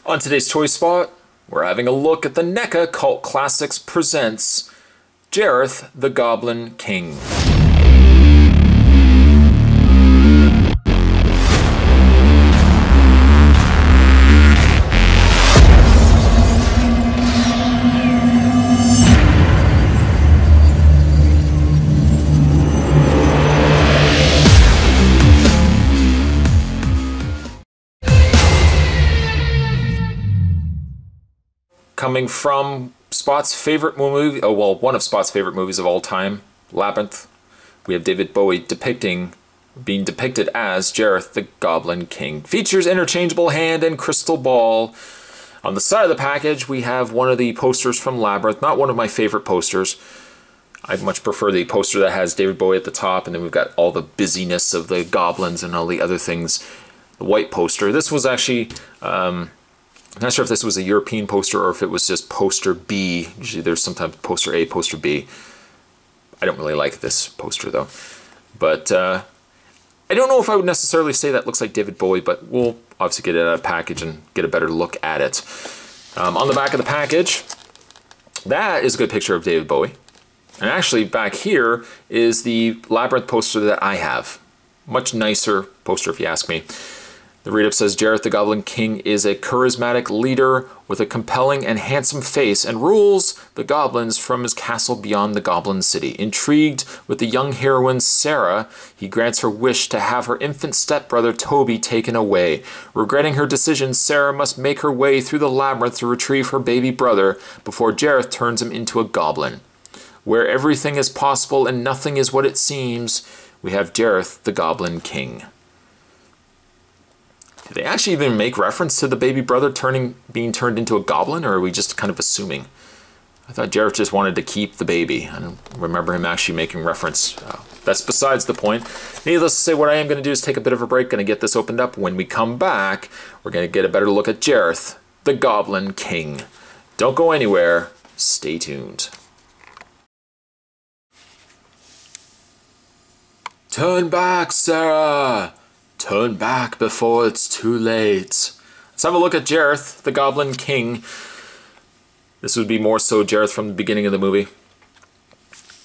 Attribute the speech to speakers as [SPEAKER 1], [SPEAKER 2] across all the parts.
[SPEAKER 1] On today's Toy Spot, we're having a look at the Neca Cult Classics presents Jareth the Goblin King. Coming from Spot's favorite movie, one of Spot's favorite movies of all time, Labyrinth, we have David Bowie being depicted as Jareth the Goblin King. Features interchangeable hand and crystal ball. On the side of the package, we have one of the posters from Labyrinth, not one of my favorite posters. I much prefer the poster that has David Bowie at the top, and then we've got all the busyness of the goblins and all the other things. The white poster. This was actually... I'm not sure if this was a European poster or if it was just poster B. Usually there's sometimes poster A, poster B. I don't really like this poster though. But I don't know if I would necessarily say that looks like David Bowie, but we'll obviously get it out of the package and get a better look at it. On the back of the package, that is a good picture of David Bowie. And actually back here is the Labyrinth poster that I have. Much nicer poster if you ask me. The read-up says, Jareth the Goblin King is a charismatic leader with a compelling and handsome face and rules the goblins from his castle beyond the Goblin City. Intrigued with the young heroine Sarah, he grants her wish to have her infant stepbrother Toby taken away. Regretting her decision, Sarah must make her way through the labyrinth to retrieve her baby brother before Jareth turns him into a goblin. Where everything is possible and nothing is what it seems, we have Jareth the Goblin King. Did they actually even make reference to the baby brother being turned into a goblin, or are we just kind of assuming? I thought Jareth just wanted to keep the baby. I don't remember him actually making reference. That's besides the point. Needless to say, what I am going to do is take a bit of a break. Going to get this opened up. When we come back, we're going to get a better look at Jareth, the Goblin King. Don't go anywhere. Stay tuned. Turn back, Sarah! Turn back before it's too late. Let's have a look at Jareth, the Goblin King. This would be more so Jareth from the beginning of the movie.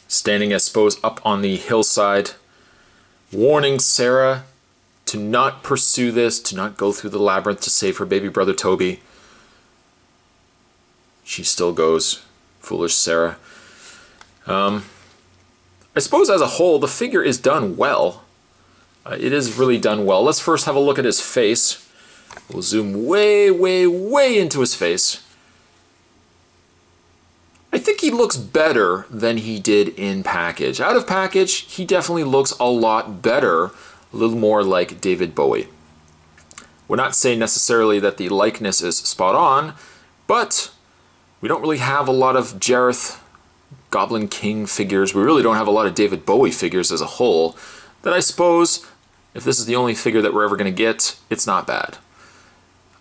[SPEAKER 1] Standing, I suppose, up on the hillside, warning Sarah to not pursue this, to not go through the labyrinth to save her baby brother Toby. She still goes. Foolish Sarah. I suppose as a whole, the figure is done well. It is really done well. Let's first have a look at his face. We'll zoom way, way, way into his face. I think he looks better than he did in package. Out of package, he definitely looks a lot better, a little more like David Bowie. We're not saying necessarily that the likeness is spot on, but we don't really have a lot of Jareth Goblin King figures. We really don't have a lot of David Bowie figures as a whole. That I suppose, if this is the only figure that we're ever going to get, it's not bad.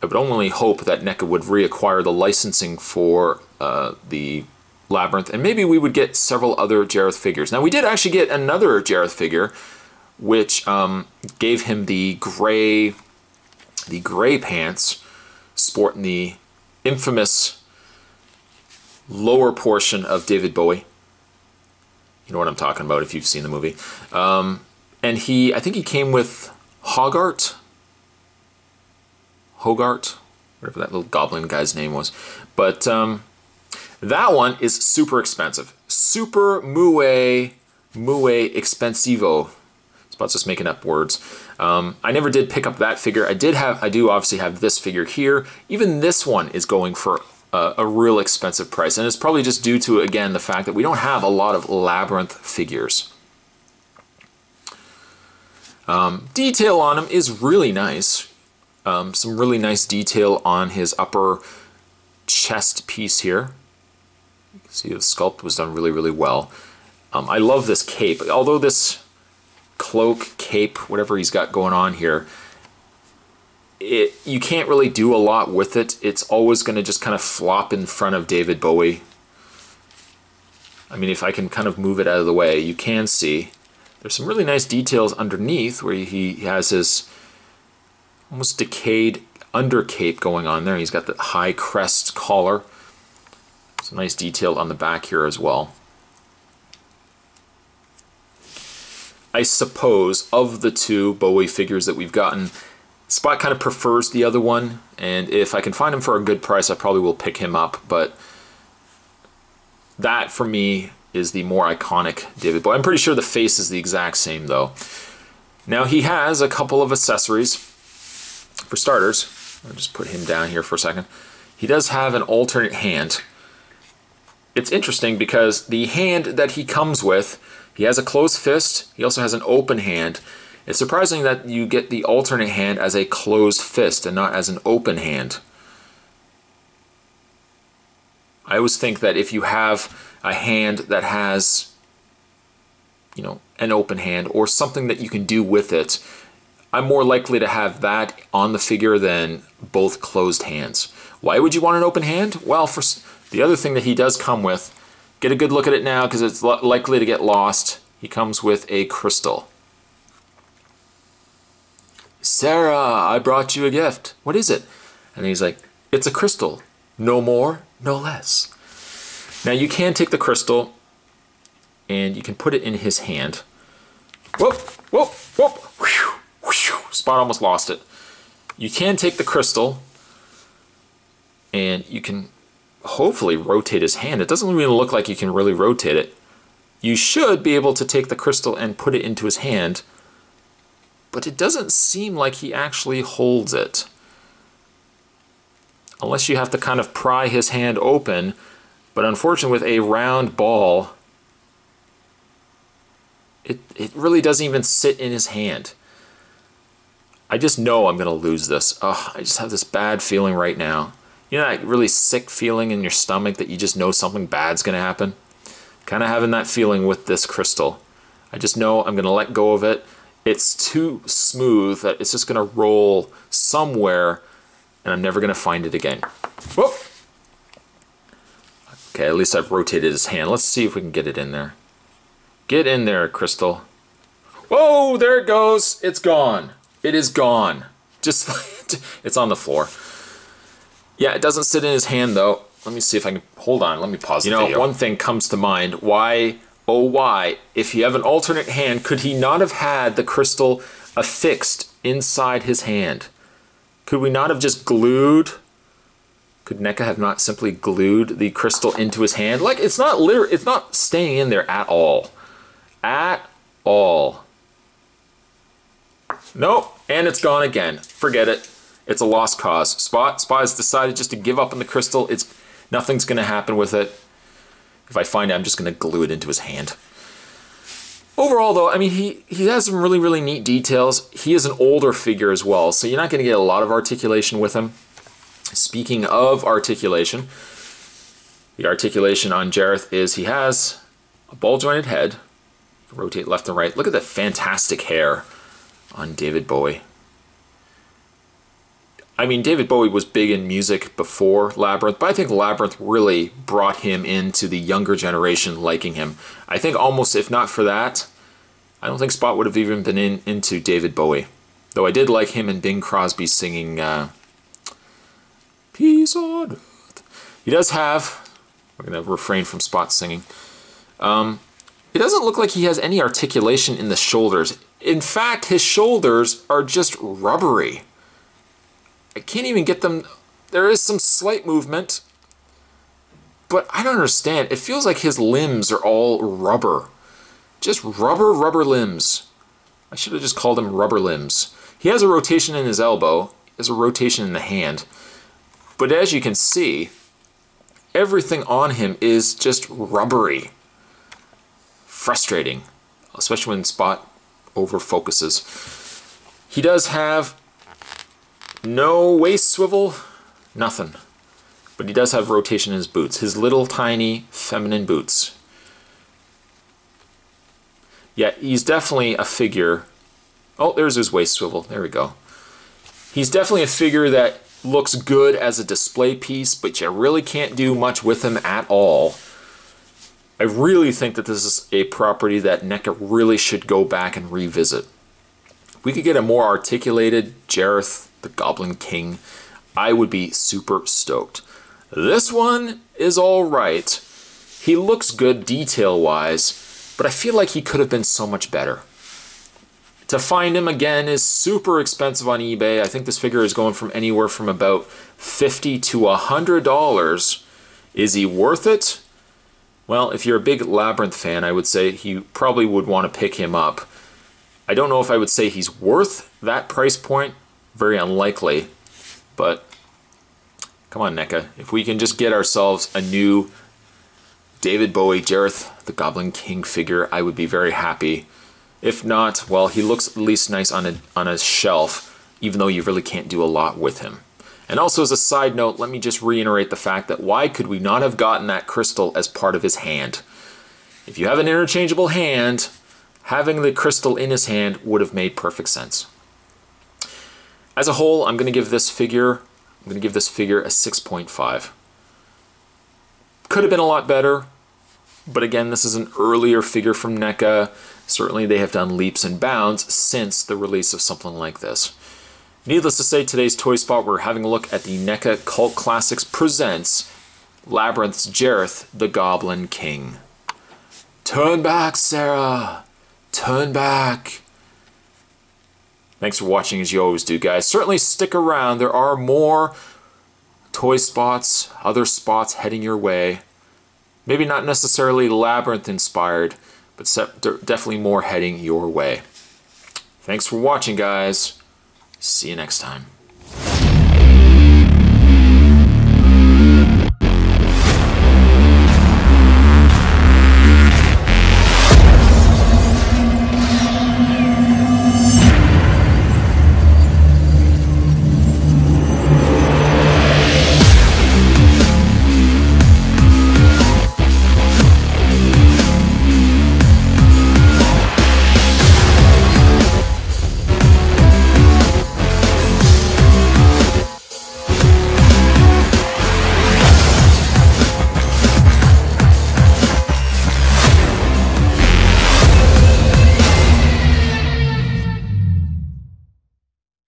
[SPEAKER 1] I would only hope that Neca would reacquire the licensing for the Labyrinth, and maybe we would get several other Jareth figures. Now, we did actually get another Jareth figure, which gave him the gray pants, sporting the infamous lower portion of David Bowie. You know what I'm talking about if you've seen the movie. And I think he came with Hogarth, whatever that little goblin guy's name was. But that one is super expensive. Super muy expensivo. Spot's just making up words. I never did pick up that figure. I do obviously have this figure here. Even this one is going for a real expensive price. And it's probably just due to, again, the fact that we don't have a lot of Labyrinth figures. Detail on him is really nice. Some really nice detail on his upper chest piece here. You can see the sculpt was done really, really well. I love this cape. Although this cloak, cape, whatever he's got going on here, you can't really do a lot with it. It's always going to just kind of flop in front of David Bowie. I mean, if I can kind of move it out of the way, you can see there's some really nice details underneath where he has his almost decayed undercape going on there. He's got the high crest collar. Some nice detail on the back here as well. I suppose of the two Bowie figures that we've gotten, Spot kind of prefers the other one, and if I can find him for a good price, I probably will pick him up, but that for me is the more iconic David Bowie. I'm pretty sure the face is the exact same though. Now he has a couple of accessories. For starters, I'll just put him down here for a second. He does have an alternate hand. It's interesting because the hand that he comes with, he has a closed fist, he also has an open hand. It's surprising that you get the alternate hand as a closed fist and not as an open hand. I always think that if you have a hand that has, you know, an open hand or something that you can do with it, I'm more likely to have that on the figure than both closed hands. Why would you want an open hand? Well, for the other thing that he does come with, get a good look at it now because it's likely to get lost. He comes with a crystal. Sarah, I brought you a gift. What is it? And he's like, it's a crystal. No more, no less. Now you can take the crystal and you can put it in his hand. Whoop, whoop, whoop. Whew, whew. Spot almost lost it. You can take the crystal and you can hopefully rotate his hand. It doesn't even look like you can really rotate it. You should be able to take the crystal and put it into his hand, but it doesn't seem like he actually holds it. Unless you have to kind of pry his hand open, but unfortunately with a round ball, it really doesn't even sit in his hand. I just know I'm going to lose this. Oh, I just have this bad feeling right now. You know that really sick feeling in your stomach that you just know something bad's going to happen? Kind of having that feeling with this crystal. I just know I'm going to let go of it. It's too smooth that it's just going to roll somewhere and I'm never going to find it again. Whoop! Okay, at least I've rotated his hand. Let's see if we can get it in there. Get in there, crystal. Whoa, there it goes. It's gone. It is gone. Just, it's on the floor. Yeah, it doesn't sit in his hand though. Let me see if I can, hold on, let me pause the video. You know, one thing comes to mind. Why, oh why, if you have an alternate hand, could he not have had the crystal affixed inside his hand? Could we not have just glued? Could Neca have not simply glued the crystal into his hand? Like, it's not staying in there at all. At all. Nope, and it's gone again. Forget it. It's a lost cause. Spot has decided just to give up on the crystal. Nothing's going to happen with it. If I find it, I'm just going to glue it into his hand. Overall, though, I mean, he has some really, really neat details. He is an older figure as well, so you're not going to get a lot of articulation with him. Speaking of articulation, the articulation on Jareth is he has a ball-jointed head. Rotate left and right. Look at the fantastic hair on David Bowie. I mean, David Bowie was big in music before Labyrinth, but I think Labyrinth really brought him into the younger generation liking him. I think almost, if not for that, I don't think Spot would have even been into David Bowie. Though I did like him and Bing Crosby singing Peace on Earth. He does have, we're going to refrain from Spot singing. It doesn't look like he has any articulation in the shoulders. In fact, his shoulders are just rubbery. I can't even get them. There is some slight movement, but I don't understand. It feels like his limbs are all rubber. Just rubber limbs. I should have just called him rubber limbs. He has a rotation in his elbow. He has a rotation in the hand. But as you can see, everything on him is just rubbery. Frustrating, especially when Spot over focuses. He does have no waist swivel, nothing. But he does have rotation in his boots, his little tiny feminine boots. Yeah, he's definitely a figure. Oh, there's his waist swivel. There we go. He's definitely a figure that looks good as a display piece, but you really can't do much with him at all. I really think that this is a property that Neca really should go back and revisit. We could get a more articulated Jareth the Goblin King. I would be super stoked. This one is all right. He looks good detail-wise, but I feel like he could have been so much better. To find him again is super expensive on eBay. I think this figure is going from anywhere from about $50 to $100. Is he worth it? Well, if you're a big Labyrinth fan, I would say you probably would want to pick him up. I don't know if I would say he's worth that price point. Very unlikely. But come on, Neca. If we can just get ourselves a new David Bowie, Jareth the Goblin King figure, I would be very happy. If not, well, he looks at least nice on a shelf, even though you really can't do a lot with him. And also, as a side note, let me just reiterate the fact that why could we not have gotten that crystal as part of his hand? If you have an interchangeable hand, having the crystal in his hand would have made perfect sense. As a whole, I'm going to give this figure a 6.5. Could have been a lot better, but again, this is an earlier figure from Neca. Certainly they have done leaps and bounds since the release of something like this. Needless to say, today's Toy Spot, we're having a look at the Neca Cult Classics presents Labyrinth's Jareth the Goblin King. Turn back, Sarah! Turn back! Thanks for watching, as you always do, guys. Certainly stick around. There are more Toy Spots, other spots heading your way. Maybe not necessarily Labyrinth inspired, but definitely more heading your way. Thanks for watching, guys. See you next time.